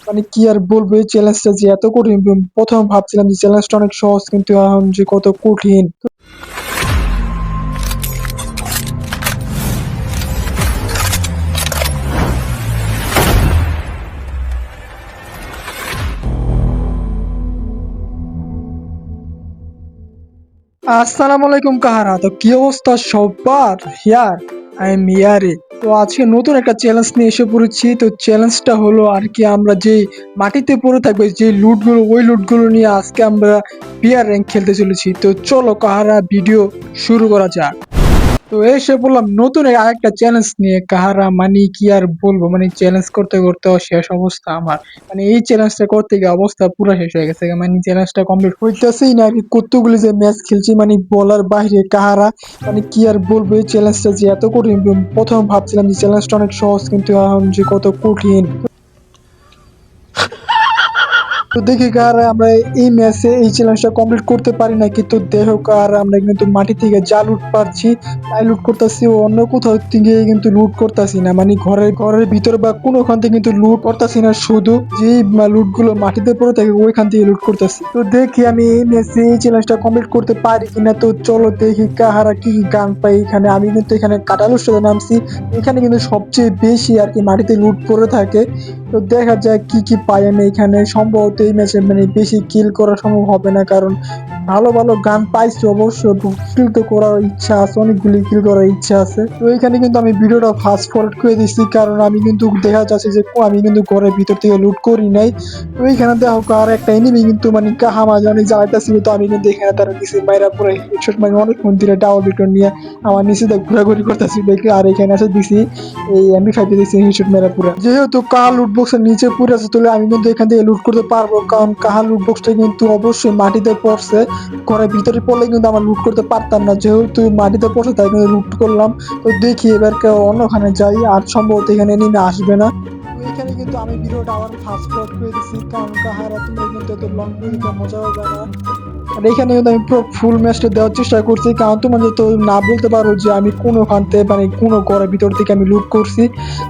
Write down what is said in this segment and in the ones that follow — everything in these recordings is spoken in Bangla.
মানে কি আর বলবো, এই চ্যালেঞ্জটা যে এত কঠিন, প্রথমে ভাবছিলাম যে চ্যালেঞ্জটা অনেক সহজ, কিন্তু এখন যে কত কঠিন। আসসালামু আলাইকুম কাহারা, তো কি অবস্থা সবার? হিয়ার আই এম হিয়ারে। তো আজকে নতুন একটা চ্যালেঞ্জ নিয়ে এসে পড়েছি। তো চ্যালেঞ্জটা হলো আর কি, আমরা যে মাটিতে পড়ে থাকবে যে লুটগুলো, ওই লুটগুলো নিয়ে আজকে আমরা বিয়ার র্যাঙ্ক খেলতে চলেছি। তো চলো কাহারা, ভিডিও শুরু করা যাক। তো এসে বললাম নতুন আরেকটা চ্যালেঞ্জ নিয়ে কাহারা, মানে কি আর বলবো, মানে চ্যালেঞ্জ করতে করতে শেষ অবস্থা আমার। মানে এই চ্যালেঞ্জটা করতে গিয়ে অবস্থা পুরো শেষ হয়ে গেছে, মানে চ্যালেঞ্জটা কমপ্লিট হইতেছেই না। আমি কতগুলি যে ম্যাচ খেলছি, মানে বলার বাইরে কাহারা। মানে কি আর বলবো, এই চ্যালেঞ্জটা যে এত কঠিন, প্রথমে ভাবছিলাম যে চ্যালেঞ্জটা অনেক সহজ, কিন্তু এখন যে কত কঠিন। তো দেখি কার আমরা এই ম্যাচে এই চ্যালেঞ্জটা কমপ্লিট করতে পারি না, কিন্তু দেহ কার আমরা কিন্তু মাটি থেকে যা লুট পাচ্ছি তাই লুট করতেছি, অন্য কোথাও থেকে কিন্তু লুট করতেছি না। মানে ঘরের ঘরের ভিতর বা কোনোখান থেকে কিন্তু লুট করতেছি না, শুধু যে লুট গুলো মাটিতে পড়ে থাকে ওইখান থেকে লুট করতেছি। তো দেখি আমি এই ম্যাচে এই চ্যালেঞ্জটা কমপ্লিট করতে পারি কিনা। তো চলো দেখি কাহারা কি কি গান পাই এখানে। আমি কিন্তু এখানে কাটালুর সাথে নামছি, এখানে কিন্তু সবচেয়ে বেশি আর কি মাটিতে লুট পড়ে থাকে। তো দেখা যাক কি কি পাই আমি এখানে। সম্ভবত এই ম্যাচে মানে বেশি কিল করা সম্ভব হবে না, কারণ ভালো ভালো গান পাইছি অবশ্য। কিল তো করার ইচ্ছা আছে, অনেকগুলি কিল করার ইচ্ছা আছে। তো এখানে কিন্তু আমি ভিডিওটা ফাস্ট ফরওয়ার্ড করে দিচ্ছি, কারণ আমি কিন্তু দেখা যাচ্ছে যে আমি কিন্তু ঘরের ভিতর থেকে লুট করি নাই। তো এইখানে দেখো আর একটা এনিমি কিন্তু মানে কাহামা জানি জ্বালাইতেছিল, তো আমি কিন্তু এখানে তারা দিছি মাইরা পুরো হেডশট, মানে অনেক মন্দিরে ডাবল ভিক্টর নিয়ে আমার নিচে ঘোরাঘুরি করতেছি দেখি। আর এখানে আছে দিছি এই এমবি 5 দিছি হেডশট মেরা পুরো। যেহেতু কাহা লুটবক্সের নিচে পড়ে আছে, তাহলে আমি কিন্তু এখান থেকে লুট করতে পারবো, কারণ কাহা লুটবক্সটা কিন্তু অবশ্যই মাটিতে পড়ছে। ঘরের ভিতরে পড়লে কিন্তু আমার লুট করতে পারতাম না, যেহেতু মাটিতে পড়ছে তাই কিন্তু লুট করলাম। তো দেখি এবার কেউ অন্যখানে যাই, আর সম্ভবত এখানে নেমে আসবে না। তো এখানে কিন্তু আমি ভিডিওটা আবার ফাস্ট ফরওয়ার্ড করে দিচ্ছি, কারণ কাহারা তোমরা কিন্তু এত লং ভিডিওটা মজা হবে না। আর এখানে কিন্তু আমি পুরো ফুল ম্যাচটা দেওয়ার চেষ্টা করছি, কারণ তোমার যত না বলতে পারো যে আমি কোনো খানতে মানে কোনো ঘরের ভিতর থেকে আমি লুট করছি।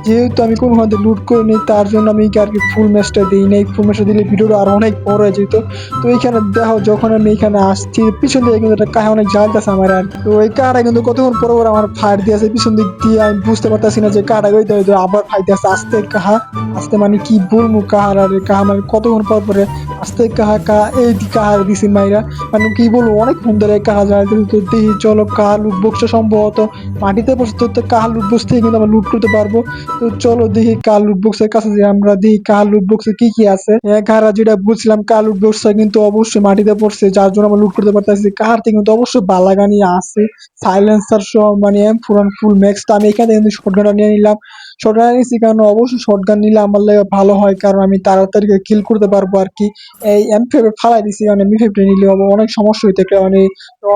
যেহেতু আমি কোনো খানতে লুট করিনি, তার জন্য আমি আর কি ফুল ম্যাচটা দিই নাই। ফুল ম্যাচটা দিলে ভিডিওটা আরো অনেক বড় হয়ে যেত। তো এইখানে দেখো যখন আমি এখানে আসছি, পিছন দিকে কিন্তু একটা কাহা অনেক জ্বালতেছে আমার। আর তো ওই কাহাটা কিন্তু কতক্ষণ পর পর আমার ফায়ার দিয়েছে পিছন দিক দিয়ে, আমি বুঝতে পারতেছি না যে কাহাটা ওই আবার ফায়ার দিয়েছে। আস্তে কাহা, আস্তে মানে কি বলবো, কাহার আর কাহা মানে কতক্ষণ পর পরে আস্তে কাহা কাহা এই কাহার দিছি মাইরা। মানে কি বলবো, অনেক সুন্দর কাহা যায়। তো দেখি চলো কাহা লুট বক্সটা সম্ভবত মাটিতে বসে, তো কাহা লুট বক্স থেকে কিন্তু আমরা লুট করতে পারবো। তো চলো দেখি কাহা লুট বক্সের কাছে যে আমরা দেখি কাহা লুট বক্সে কি কি আছে। কাহারা যেটা বলছিলাম, কাহা লুট বক্সটা কিন্তু অবশ্যই মাটিতে পড়ছে, যার জন্য আমরা লুট করতে পারতেছি। কাহার থেকে কিন্তু অবশ্যই বালাগানি আছে, সাইলেন্সার সহ, মানে M4 ফুল ম্যাক্সটা। আমি এখানে কিন্তু শটগানটা নিয়ে নিলাম। শটগান নিয়েছি কারণ অবশ্যই শটগান নিলে আমার লাগে ভালো হয়, কারণ আমি তাড়াতাড়ি কিল করতে পারবো আর কি। এই M5 ফালাই দিছি, মানে M5 নিলে অনেক সমস্যা হইতে, মানে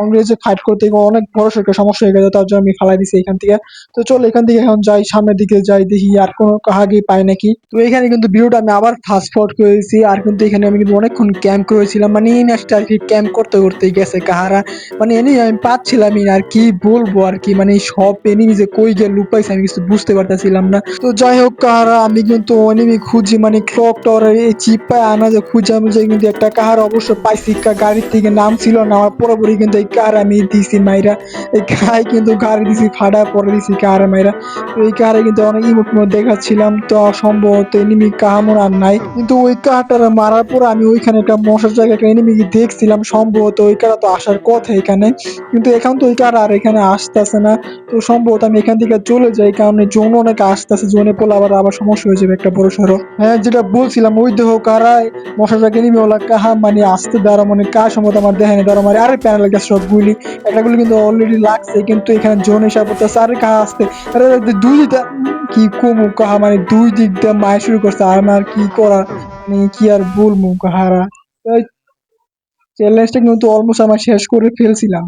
ইংরেজে ফাইট করতে গিয়ে অনেক বড় সড়ো সমস্যা হয়ে গেছে, তার জন্য আমি ফালাই দিছি এখান থেকে। তো চলো এখান থেকে এখন যাই, সামনের দিকে যাই, দেখি আর কোনো কাহাগি পাই নাকি। তো এখানে কিন্তু ভিডিওটা আমি আবার ফাস্ট ফরওয়ার্ড করে দিয়েছি। আর কিন্তু এখানে আমি কিন্তু অনেকক্ষণ ক্যাম্প করেছিলাম, মানে এই ম্যাচটা আর কি ক্যাম্প করতে করতে গেছে কাহারা। মানে এনি আমি পাচ্ছিলামই না, আর কি বলবো আর কি, মানে সব এনিমি যে কই গিয়ে লুকাইছে আমি কিছু বুঝতে পারতেছিলাম না। তো যাই হোক কাহারা, আমি কিন্তু এনিমি খুঁজি, মানে ক্লক টাওয়ারের এই চিপায় আনা যে খুঁজে আমি যে কিন্তু একটা কাহার অবশ্য পাইছি। গাড়ির থেকে নাম ছিল না আমার, পুরোপুরি কিন্তু এই কার আমি দিছি মাইরা। এই কাহাই কিন্তু গাড়ি দিছি ফাটা পরে দিছি কাহারে মাইরা। তো এই কাহারে কিন্তু অনেক ইমোট দেখাচ্ছিলাম, তো সম্ভবত এনিমি কাহামোর আর নাই। কিন্তু ওই কাহাটার মারার পর আমি ওইখানে একটা মশার জায়গায় একটা এনিমি দেখছিলাম, সম্ভবত ওই কারা তো আসার কথা এখানে, কিন্তু এখন তো ওই কারা আর এখানে আসতেছে না। তো সম্ভবত আমি এখান থেকে চলে যাই, কারণ জোন অনেক আসতেছে, জোনে পড়লে আবার সমস্যা হয়ে যাবে একটা বড় সড়ো। হ্যাঁ, যেটা বলছিলাম ওই দেহ কারা মশার জায়গায় এনিমি ওলা কাহা মানে আসতে দাঁড়া, মানে কার সম্ভবত আমার দেখেনি দাঁড়া, মানে আরে প্যানেল গেছে সবগুলি। একটা গুলি কিন্তু অলরেডি লাগছে, কিন্তু এখানে জোন এসে পড়তেছে। আরে কাহা আসতে, আরে দুই দিকটা কি কমু কাহা, মানে দুই দিক দিয়ে মায় শুরু করছে। আর আমার কি করা, মানে কি আর বলবো কাহারা। চ্যালেঞ্জটা কিন্তু অলমোস্ট আমার শেষ করে ফেলছিলাম,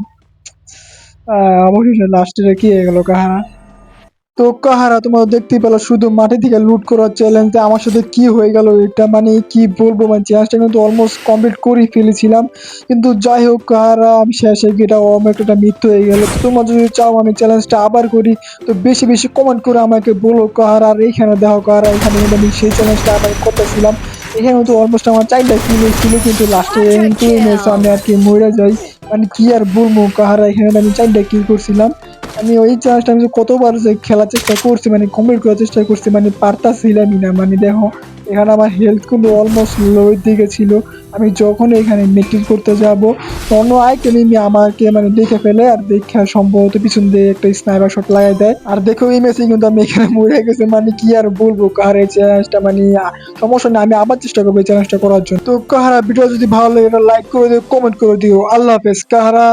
অবশেষে লাস্টে কি হয়ে গেল কাহারা। তো কাহারা তোমরা দেখতেই পেলো, শুধু মাটি থেকে লুট করার চ্যালেঞ্জে আমার সাথে কি হয়ে গেল এটা, মানে কি বলবো, মানে চ্যালেঞ্জটা কিন্তু অলমোস্ট কমপ্লিট করে ফেলেছিলাম। কিন্তু যাই হোক কাহারা, আমি শেষে এটা একটা মৃত্যু হয়ে গেল। তো তোমরা যদি চাও আমি চ্যালেঞ্জটা আবার করি, তো বেশি বেশি কমেন্ট করে আমাকে বলো কাহারা। আর এইখানে দেখো কাহারা, এখানে কিন্তু আমি সেই চ্যালেঞ্জটা আবার করতেছিলাম, এখানে তো অলমোস্ট আমার 4টা কিল ছিল, কিন্তু লাস্টে কিন্তু এই ম্যাচে আমি আর কি মরে যাই। মানে কি আর বলবো কাহারা, এখানে তো আমি 4টা কিল করছিলাম। আমি ওই চ্যালেঞ্জটা আমি যে কতবার যে খেলার চেষ্টা করছি, মানে কমপ্লিট করার চেষ্টা করছি, মানে পারতাছিলামই না। মানে দেখো এখানে আমার হেলথ কিন্তু অলমোস্ট লো এর দিকে ছিল। আমি যখন এখানে মেট্রিক করতে যাব, অন্য আরেকটা এনিমি আমাকে মানে দেখে ফেলে, আর দেখে সম্ভবত পিছন দিয়ে একটা স্নাইপার শট লাগাই দেয়। আর দেখো এই ম্যাচে কিন্তু আমি এখানে মরে গেছে। মানে কি আর বলবো কাহার এই চ্যালেঞ্জটা, মানে সমস্যা নেই, আমি আবার চেষ্টা করবো এই চ্যালেঞ্জটা করার জন্য। তো কাহারা ভিডিও যদি ভালো লাগে এটা লাইক করে দিও, কমেন্ট করে দিও। আল্লাহ হাফেজ কাহারা।